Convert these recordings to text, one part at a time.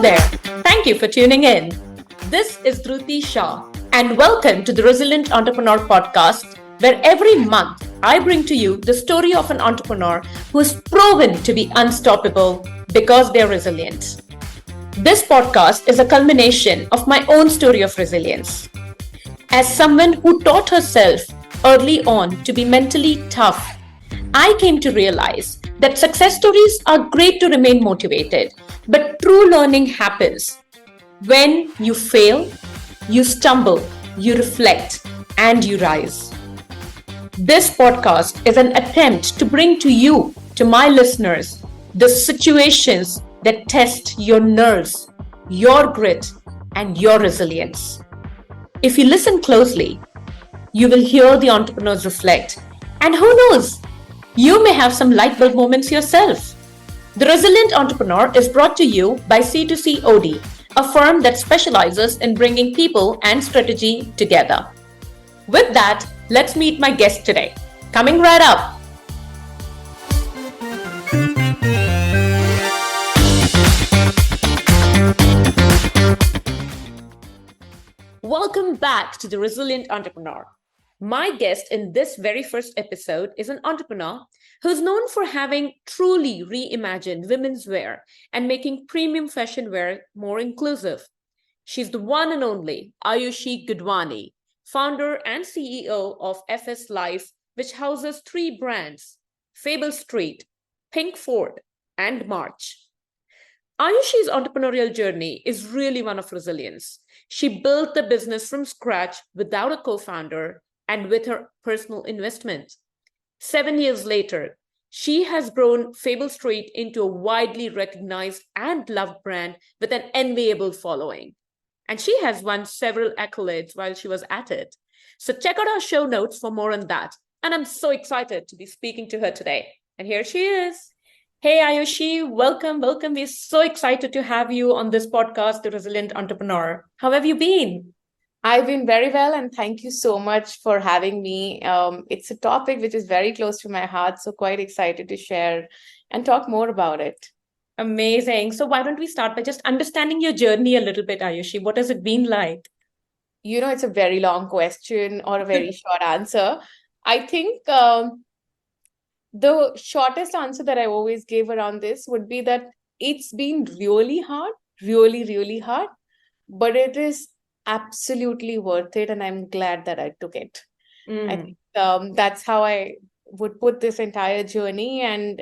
there. Thank you for tuning in. This is Dhruti Shah, and welcome to the Resilient Entrepreneur podcast, where every month I bring to you the story of an entrepreneur who is proven to be unstoppable because they're resilient. This podcast is a culmination of my own story of resilience. As someone who taught herself early on to be mentally tough, I came to realize that success stories are great to remain motivated, but true learning happens when you fail, you stumble, you reflect, and you rise. This podcast is an attempt to bring to you, to my listeners, the situations that test your nerves, your grit, and your resilience. If you listen closely, you will hear the entrepreneurs reflect. And who knows, you may have some light bulb moments yourself. The Resilient Entrepreneur is brought to you by C2C OD, a firm that specializes in bringing people and strategy together. With that, let's meet my guest today. Coming right up. Welcome back to the Resilient Entrepreneur. My guest in this very first episode is an entrepreneur who's known for having truly reimagined women's wear and making premium fashion wear more inclusive. She's the one and only Ayushi Gudwani, founder and CEO of FS Life, which houses three brands: FableStreet, Pinkford, and March. Ayushi's entrepreneurial journey is really one of resilience. She built the business from scratch without a co-founder and with her personal investment. 7 years later, she has grown FableStreet into a widely recognized and loved brand with an enviable following. And she has won several accolades while she was at it. So check out our show notes for more on that. And I'm so excited to be speaking to her today. And here she is. Hey, Ayushi, welcome. We're so excited to have you on this podcast, The Resilient Entrepreneur. How have you been? I've been very well, and thank you so much for having me. It's a topic which is very close to my heart, so quite excited to share and talk more about it. Amazing. So why don't we start by just understanding your journey a little bit, Ayushi? What has it been like? It's a very long question or a very short answer. I think the shortest answer that I always give around this would be that it's been really hard, really, really hard, but it is absolutely worth it, and I'm glad that I took it. I think that's how I would put this entire journey, and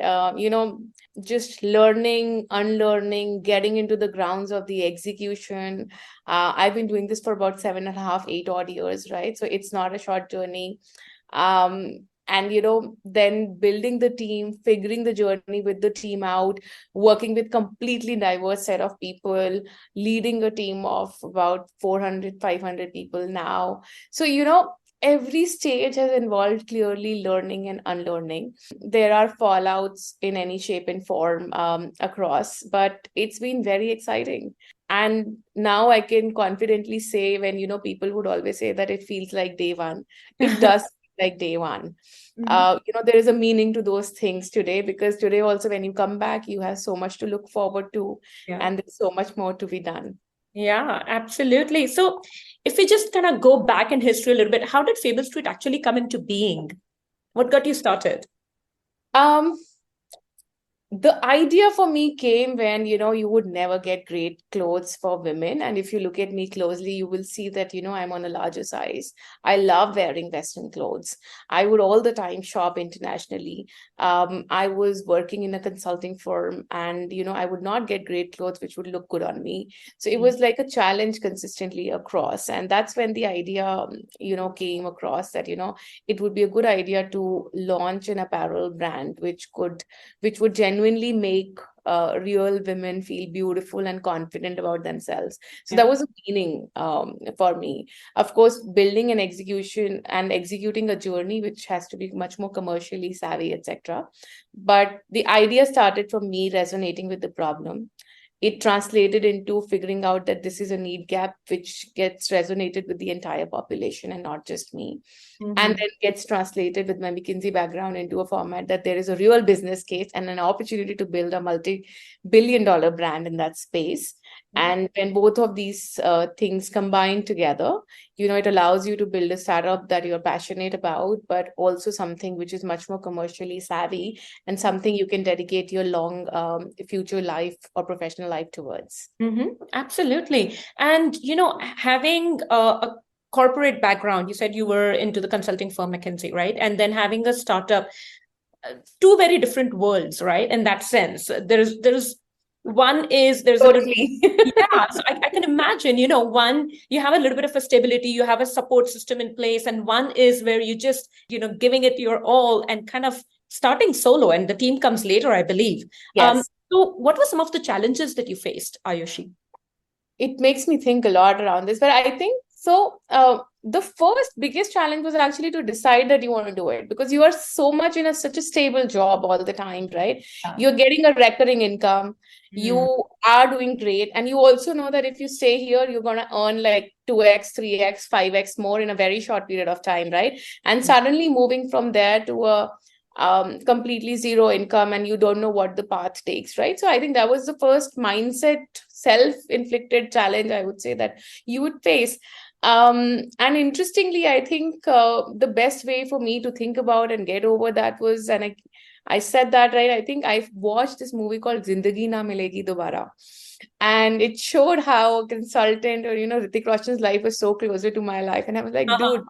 just learning, unlearning, getting into the grounds of the execution. I've been doing this for about 7.5, 8 odd years, right? So it's not a short journey. And then building the team, figuring the journey with the team out, working with completely diverse set of people, leading a team of about 400, 500 people now. So, every stage has involved clearly learning and unlearning. There are fallouts in any shape and form across, but it's been very exciting. And now I can confidently say, when, people would always say that it feels like day one, it does feel like day one. There is a meaning to those things today, because today also, when you come back, you have so much to look forward to, and there's so much more to be done. Yeah, absolutely. So if we just kind of go back in history a little bit, how did FableStreet actually come into being? What got you started? The idea for me came when, you would never get great clothes for women. And if you look at me closely, you will see that, I'm on a larger size. I love wearing Western clothes. I would all the time shop internationally. I was working in a consulting firm, and, I would not get great clothes which would look good on me. So it was like a challenge consistently across. And that's when the idea, came across that, it would be a good idea to launch an apparel brand which would genuinely make real women feel beautiful and confident about themselves. So that was a meaning for me. Of course, building an executing a journey which has to be much more commercially savvy, etc. But the idea started from me resonating with the problem. It translated into figuring out that this is a need gap which gets resonated with the entire population and not just me. And then gets translated with my McKinsey background into a format that there is a real business case and an opportunity to build a multi-billion-dollar brand in that space. And when both of these things combine together, it allows you to build a startup that you're passionate about, but also something which is much more commercially savvy and something you can dedicate your long future life or professional life towards. Absolutely. And, having a corporate background, you said you were into the consulting firm McKinsey, right? And then having a startup, two very different worlds, right? In that sense, there's there's a little, Totally. yeah. So I can imagine, one, you have a little bit of a stability, you have a support system in place, and one is where you just, giving it your all and kind of starting solo, and the team comes later, I believe. Yes. So what were some of the challenges that you faced, Ayushi? It makes me think a lot around this, but I think so. The first biggest challenge was actually to decide that you want to do it, because you are so much in such a stable job all the time, right? Yeah. You're getting a recurring income. You are doing great. And you also know that if you stay here, you're going to earn like 2x, 3x, 5x more in a very short period of time, right? And suddenly moving from there to a completely zero income, and you don't know what the path takes, right? So I think that was the first mindset, self-inflicted challenge, I would say, that you would face. And interestingly, I think the best way for me to think about and get over that was, and I said that, right? I think I've watched this movie called Zindagi Na Milegi Dobara. And it showed how a consultant, or, Hrithik Roshan's life was so closer to my life. And I was like, dude,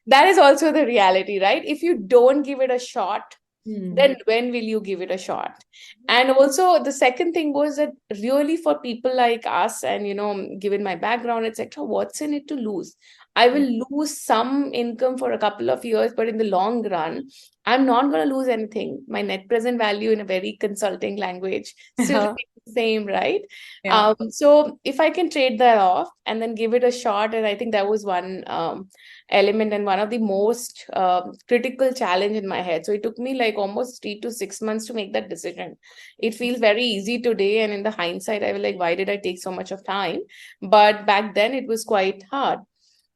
that is also the reality, right? If you don't give it a shot, then when will you give it a shot? And also the second thing was that really for people like us, and given my background, etc., what's in it to lose? I will lose some income for a couple of years, but in the long run, I'm not going to lose anything. My net present value, in a very consulting language, still remains the same, right? Yeah. So if I can trade that off and then give it a shot, and I think that was one element and one of the most critical challenge in my head. So it took me like almost 3 to 6 months to make that decision. It feels very easy today, and in the hindsight, I was like, why did I take so much of time? But back then it was quite hard.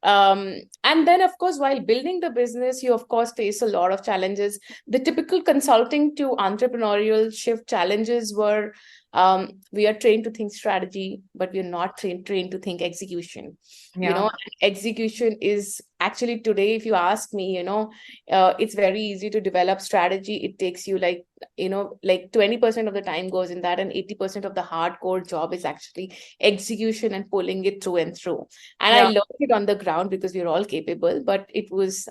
And then, of course, while building the business, you of course face a lot of challenges. The typical consulting to entrepreneurial shift challenges were, we are trained to think strategy, but we're not trained to think execution. Yeah. Execution is actually, today, if you ask me, it's very easy to develop strategy. It takes you like 20% of the time goes in that, and 80% of the hardcore job is actually execution and pulling it through and through. And I learned it on the ground, because we're all capable, but it was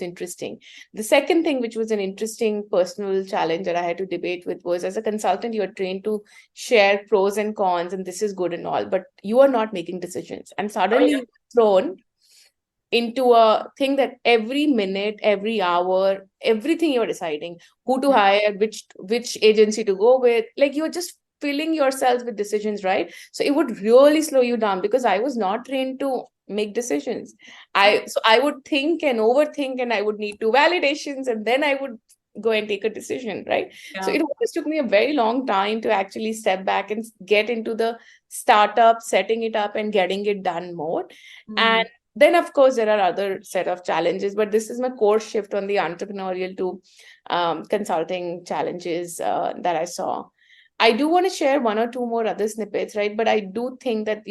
interesting. The second thing, which was an interesting personal challenge that I had to debate with, was, as a consultant, you are trained to share pros and cons, and this is good and all, but you are not making decisions. And suddenly you're thrown into a thing that every minute, every hour, everything you're deciding, who to hire, which agency to go with, like you're just filling yourself with decisions, right? So it would really slow you down, because I was not trained to make decisions. I would think and overthink, and I would need two validations, and then I would go and take a decision, right? So it always took me a very long time to actually step back and get into the startup, setting it up and getting it done mode. And then, of course, there are other set of challenges, but this is my core shift on the entrepreneurial to consulting challenges that I saw. I do want to share one or two more other snippets, right? But I do think that,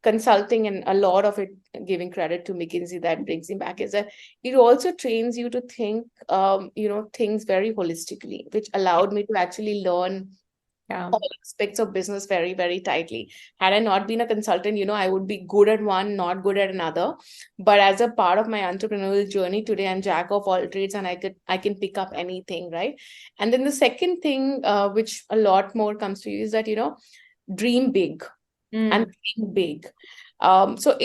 consulting, and a lot of it, giving credit to McKinsey, that brings me back, is that it also trains you to think, things very holistically, which allowed me to actually learn all aspects of business very, very tightly. Had I not been a consultant, I would be good at one, not good at another. But as a part of my entrepreneurial journey today, I'm jack of all trades, and I can pick up anything, right? And then the second thing, which a lot more comes to you, is that, dream big and think big. So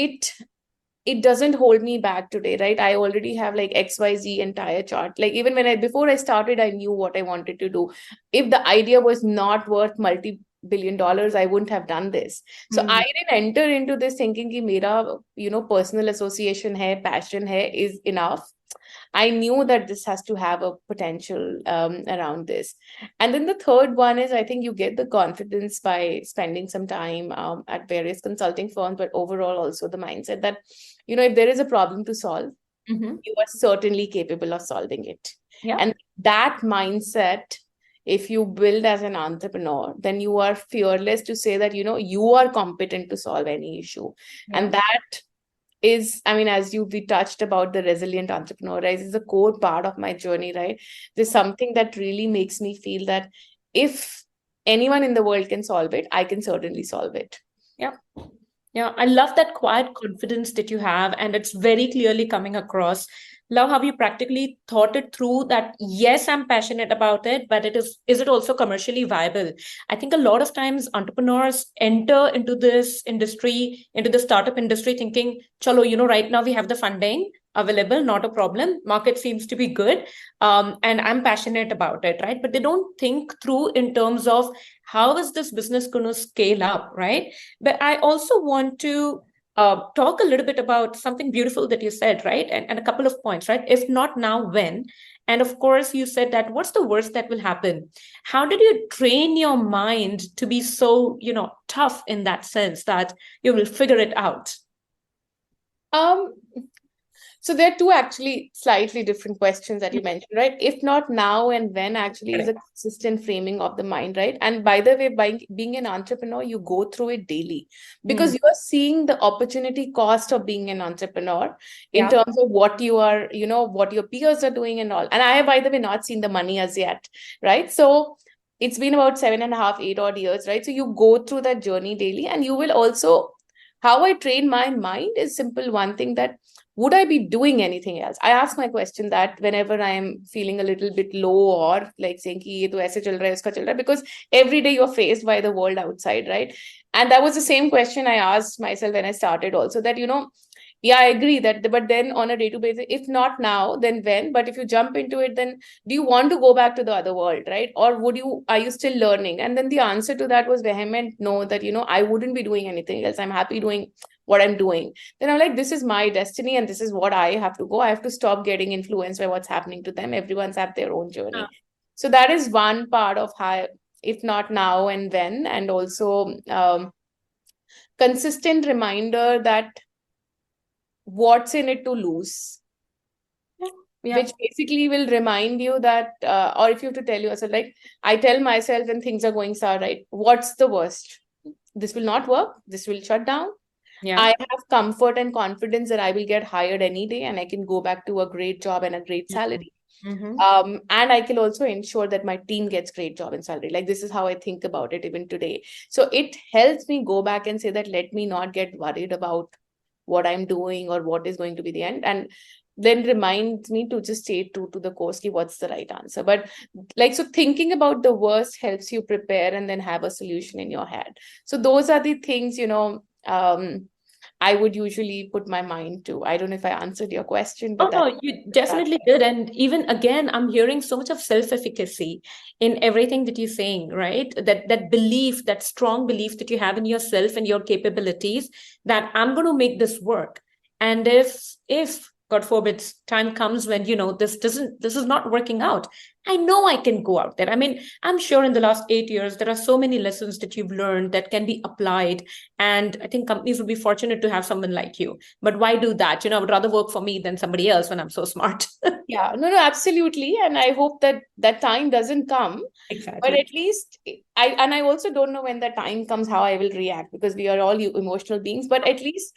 it doesn't hold me back today, right? I already have like XYZ entire chart. Like even before I started, I knew what I wanted to do. If the idea was not worth multi-billion dollars, I wouldn't have done this. So I didn't enter into this thinking ki mera, personal association hai, passion hai, is enough. I knew that this has to have a potential around this. And then the third one is, I think you get the confidence by spending some time at various consulting firms, but overall also the mindset that, if there is a problem to solve, you are certainly capable of solving it. Yeah. And that mindset if you build as an entrepreneur, then you are fearless to say that, you are competent to solve any issue. Yeah. And that is, I mean, as we touched about the resilient entrepreneur, right, is a core part of my journey, right? There's something that really makes me feel that if anyone in the world can solve it, I can certainly solve it. Yeah. Yeah, I love that quiet confidence that you have, and it's very clearly coming across. Love how you practically thought it through that, yes, I'm passionate about it, but is it also commercially viable? I think a lot of times entrepreneurs enter into this industry, into the startup industry thinking, chalo, right now we have the funding available, not a problem. Market seems to be good. And I'm passionate about it, right? But they don't think through in terms of how is this business going to scale up, right? But I also want to talk a little bit about something beautiful that you said, right? And a couple of points, right? If not now, when? And of course, you said that what's the worst that will happen? How did you train your mind to be so, tough in that sense that you will figure it out? Um, So there are two actually slightly different questions that you mentioned, right? If not now and when actually is a consistent framing of the mind, right? And by the way, by being an entrepreneur, you go through it daily because you are seeing the opportunity cost of being an entrepreneur in terms of what you are, what your peers are doing and all. And I have, by the way, not seen the money as yet, right? So it's been about 7.5, 8 odd years, right? So you go through that journey daily, and you will also, how I train my mind is simple. One thing that, would I be doing anything else? I ask my question that whenever I am feeling a little bit low, or like saying ki ye to aise chal raha hai, uska chal raha hai, because every day you're faced by the world outside, right? And that was the same question I asked myself when I started also, that, yeah, I agree that, but then on a day-to-day basis, if not now, then when? But if you jump into it, then do you want to go back to the other world, right? Or are you still learning? And then the answer to that was vehement no, that, I wouldn't be doing anything else. I'm happy doing what I'm doing. Then I'm like, this is my destiny and this is what I have to go. I have to stop getting influenced by what's happening to them. Everyone's have their own journey. So that is one part of how, if not now and when, and also consistent reminder that what's in it to lose, which basically will remind you that, or if you have to tell yourself, like I tell myself when things are going sour, right, what's the worst? This will not work, this will shut down. I have comfort and confidence that I will get hired any day and I can go back to a great job and a great salary. And I can also ensure that my team gets great job and salary. Like, this is how I think about it even today. So it helps me go back and say that, let me not get worried about what I'm doing or what is going to be the end, and then reminds me to just stay true to the course, ki what's the right answer. But like, so thinking about the worst helps you prepare and then have a solution in your head. So those are the things, I would usually put my mind to. I don't know if I answered your question, but no, you definitely did. And even again, I'm hearing so much of self-efficacy in everything that you're saying, right? That belief, that strong belief that you have in yourself and your capabilities, that I'm going to make this work. And if God forbid, time comes when, this is not working out, I know I can go out there. I mean, I'm sure in the last 8 years, there are so many lessons that you've learned that can be applied. And I think companies would be fortunate to have someone like you. But why do that? I would rather work for me than somebody else when I'm so smart. Yeah, no, absolutely. And I hope that that time doesn't come. Exactly. But at least I also don't know when the time comes, how I will react, because we are all emotional beings. But at least,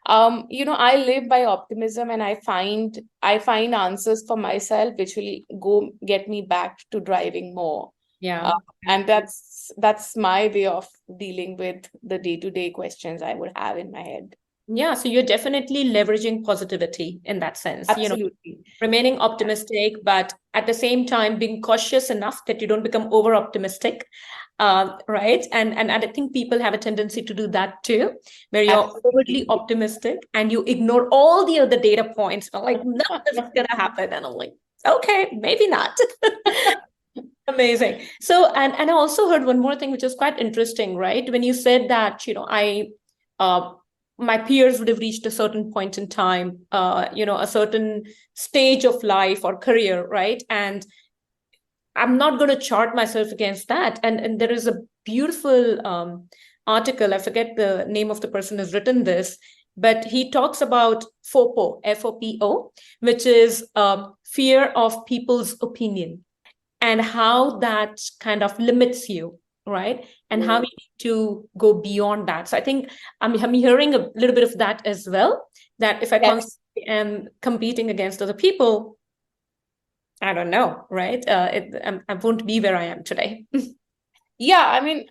I live by optimism, and I find answers for myself, which will go get me back to driving more. And that's my way of dealing with the day-to-day questions I would have in my head. Yeah, so you're definitely leveraging positivity in that sense. Absolutely. Remaining optimistic, but at the same time being cautious enough that you don't become over optimistic. Right. And I think people have a tendency to do that too, where you're overly optimistic and you ignore all the other data points. I'm like, none of this is gonna happen. And I'm like, okay, maybe not. Amazing. So, and I also heard one more thing, which is quite interesting, right? When you said that, my peers would have reached a certain point in time, a certain stage of life or career, right? And I'm not going to chart myself against that. And there is a beautiful article, I forget the name of the person who's written this, but he talks about FOPO, FOPO, which is fear of people's opinion. and how that kind of limits you, right? And how you need to go beyond that. So I think I'm hearing a little bit of that as well, that if I Yes. constantly am competing against other people, I don't know, right? I won't be where I am today. Yeah, I mean,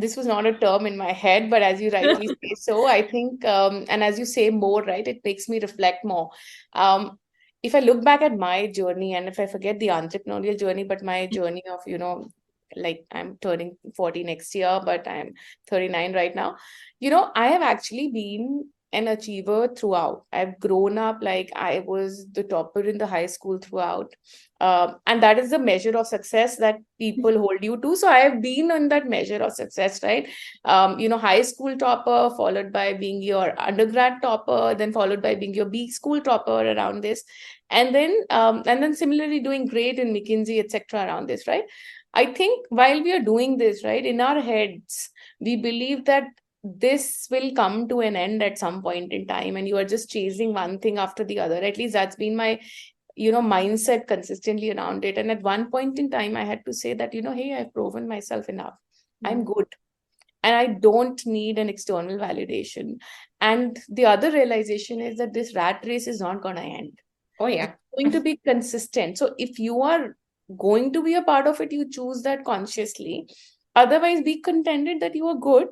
this was not a term in my head, but as you rightly say so, I think, and as you say more, right, it makes me reflect more. If I look back at my journey, and if I forget the entrepreneurial journey, but my journey of, like I'm turning 40 next year, but I'm 39 right now, I have actually been an achiever throughout. I've grown up like I was the topper in the high school throughout. And that is the measure of success that people hold you to. So I have been on that measure of success, right? High school topper, followed by being your undergrad topper, then followed by being your B school topper around this, and then similarly doing great in McKinsey, etc. around this, right? I think while we are doing this, right, in our heads, we believe that this will come to an end at some point in time, and you are just chasing one thing after the other. At least that's been my mindset consistently around it. And at one point in time I had to say that, hey, I've proven myself enough. I'm good, and I don't need an external validation. And the other realization is that this rat race is not going to end. Oh It's yeah. going to be consistent. So if you are going to be a part of it, you choose that consciously. Otherwise, be contented that you are good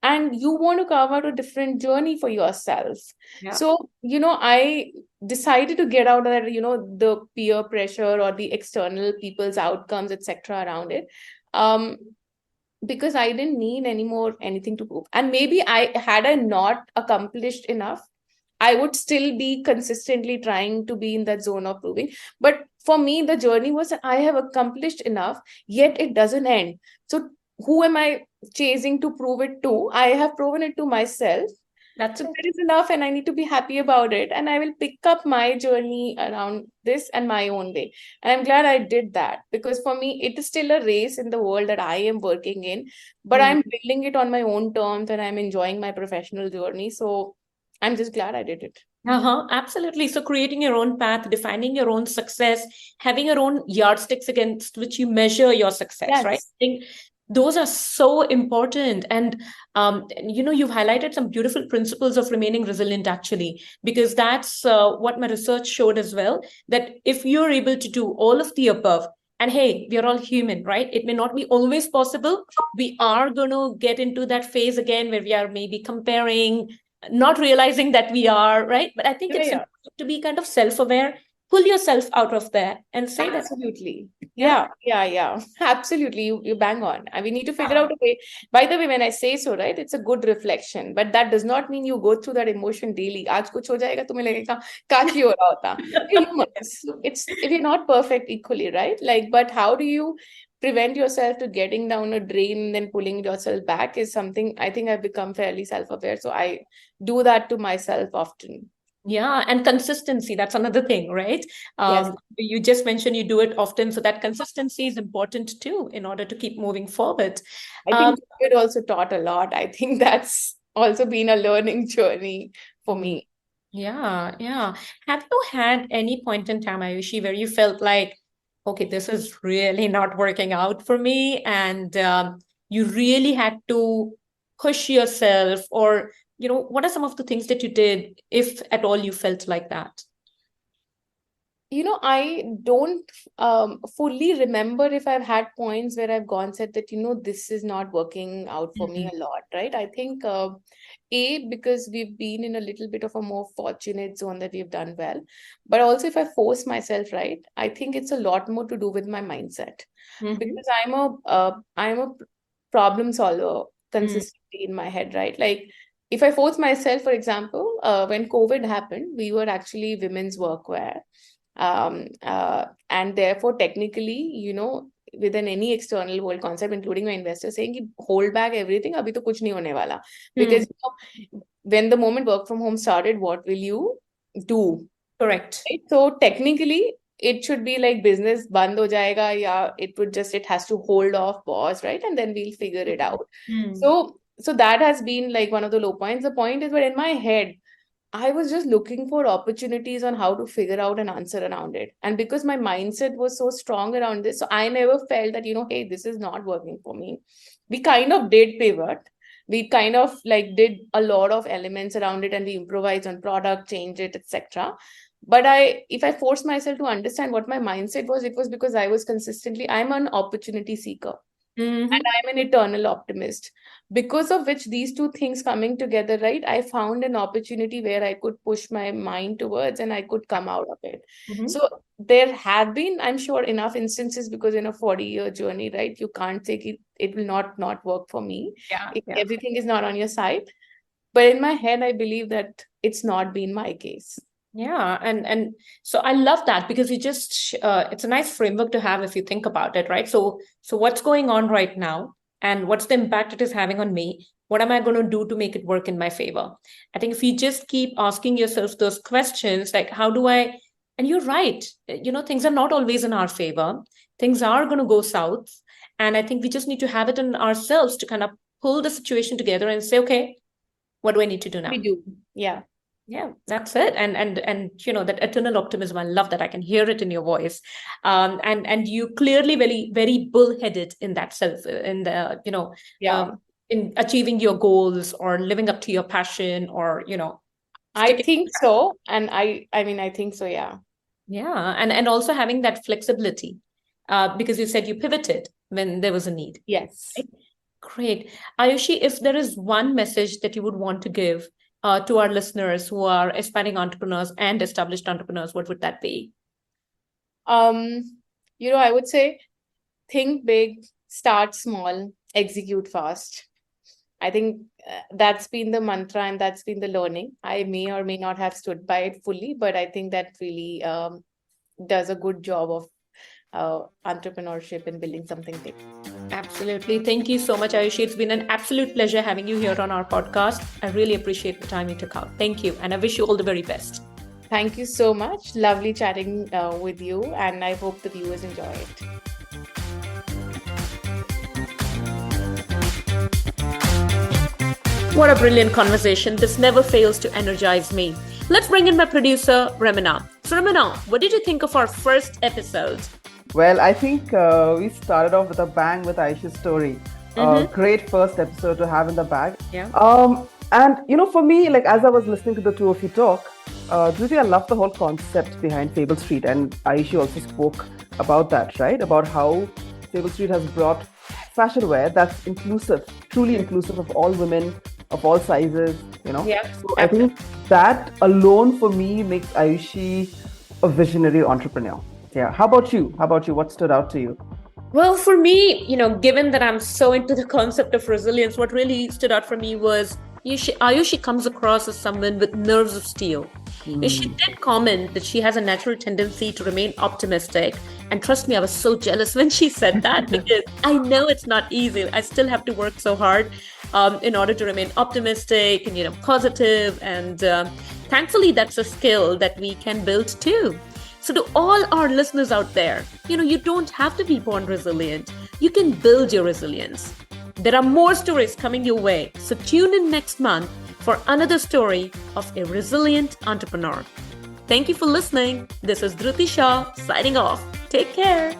and you want to carve out a different journey for yourself. Yeah. So, I decided to get out of that, the peer pressure or the external people's outcomes, etc. around it. Because I didn't need anything to prove. And maybe I not accomplished enough, I would still be consistently trying to be in that zone of proving. But for me, the journey was that I have accomplished enough, yet it doesn't end. So who am I chasing to prove it to? I have proven it to myself. That's So it. that is enough, and I need to be happy about it. And I will pick up my journey around this and my own way. And I'm glad I did that, because for me, it is still a race in the world that I am working in, but Mm. I'm building it on my own terms and I'm enjoying my professional journey. So I'm just glad I did it. Uh-huh, absolutely. So creating your own path, defining your own success, having your own yardsticks against which you measure your success, right? Yes. I think those are so important. And you've highlighted some beautiful principles of remaining resilient, actually, because that's what my research showed as well, that if you're able to do all of the above, and hey, we're all human, right? It may not be always possible. We are going to get into that phase again where we are maybe comparing, not realizing that we are, right? But I think Yeah, it's yeah. important to be kind of self-aware, pull yourself out of there and say that, Absolutely. yeah, Yeah. Absolutely. You bang on. And we need to figure yeah. out a way. By the way, when I say so, right, it's a good reflection. But that does not mean you go through that emotion daily. आज कुछ हो जाएगा तुम्हें लगेगा काश ये हो रहा होता. We're humans. It's if you're not perfect equally, right? Like, but how do you prevent yourself to getting down a drain and then pulling yourself back is something I think I've become fairly self-aware. So I do that to myself often. Yeah, and consistency, that's another thing, right? Yes. You just mentioned you do it often, so that consistency is important too in order to keep moving forward. I um, think it also taught a lot. I think that's also been a learning journey for mm, me. yeah. Have you had any point in time, Ayushi, where you felt like, okay, this is really not working out for me, and you really had to push yourself, or what are some of the things that you did, if at all you felt like that? I don't fully remember if I've had points where I've gone said that, this is not working out for me Mhm. a lot, right? I think, because we've been in a little bit of a more fortunate zone that we've done well. But also, if I force myself, right, I think it's a lot more to do with my mindset, Mhm. because I'm a problem solver Mm. consistently in my head, right? Like, if I force myself, for example, when COVID happened, we were actually women's workwear, and therefore technically, within any external world concept, including my investors saying कि hold back everything, अभी तो कुछ नहीं होने वाला, Mm. because when the moment work from home started, what will you do, Correct. right? So technically it should be like business band ho jayega, yeah, it has to hold off, pause, right, and then we'll figure it out. Mm. So that has been like one of the low points. The point is, but in my head I was just looking for opportunities on how to figure out an answer around it. And because my mindset was so strong around this, so I never felt that, hey, this is not working for me. We kind of did pivot. We kind of like did a lot of elements around it and we improvised on product, change it, etc. But if I forced myself to understand what my mindset was, it was because I'm an opportunity seeker. Mhm. And I'm an eternal optimist. Because of which these two things coming together, right? I found an opportunity where I could push my mind towards and I could come out of it. Mhm. So there have been, I'm sure, enough instances because in a 40-year journey, right? You can't take it will not work for me. Yeah, If yeah. everything is not on your side. But in my head, I believe that it's not been my case. Yeah, and so I love that because it's a nice framework to have if you think about it, right? So what's going on right now and what's the impact it is having on me? What am I going to do to make it work in my favor? I think if you just keep asking yourself those questions, like how do I, and you're right, things are not always in our favor. Things are going to go south. And I think we just need to have it in ourselves to kind of pull the situation together and say, okay, what do I need to do We now? do. Yeah. Yeah, that's it. And that eternal optimism, I love that. I can hear it in your voice. And you clearly very, very bullheaded in that sense, in the, Yeah. in achieving your goals or living up to your passion or, I sticking think to that. so. And I think so, yeah. Yeah. And also having that flexibility, because you said you pivoted when there was a need. Yes. Right? Great. Ayushi, if there is one message that you would want to give to our listeners who are aspiring entrepreneurs and established entrepreneurs, what would that be? Um, I would say think big, start small, execute fast. I think that's been the mantra and that's been the learning. I may or may not have stood by it fully, but I think that really does a good job of entrepreneurship and building something big. Absolutely. Thank you so much, Ayushi. It's been an absolute pleasure having you here on our podcast. I really appreciate the time you took out. Thank you. And I wish you all the very best. Thank you so much. Lovely chatting with you, and I hope the viewers enjoy it. What a brilliant conversation. This never fails to energize me. Let's bring in my producer, Ramana. So, Ramana, what did you think of our first episode? Well, I think we started off with a bang with Ayushi's story. Great first episode to have in the bag. Yeah. And for me, like as I was listening to the two of you talk, Dhruti, I love the whole concept behind FableStreet, and Ayushi also spoke about that, right? About how FableStreet has brought fashion wear that's inclusive, truly inclusive of all women, of all sizes, Yeah. So I think that alone for me makes Ayushi a visionary entrepreneur. Yeah. How about you? What stood out to you? Well, for me, given that I'm so into the concept of resilience, what really stood out for me was Ayushi comes across as someone with nerves of steel. She did comment that she has a natural tendency to remain optimistic. And trust me, I was so jealous when she said that because I know it's not easy. I still have to work so hard in order to remain optimistic and, positive. And thankfully, that's a skill that we can build too. So to all our listeners out there, you don't have to be born resilient. You can build your resilience. There are more stories coming your way. So tune in next month for another story of a resilient entrepreneur. Thank you for listening. This is Dhruti Shah signing off. Take care.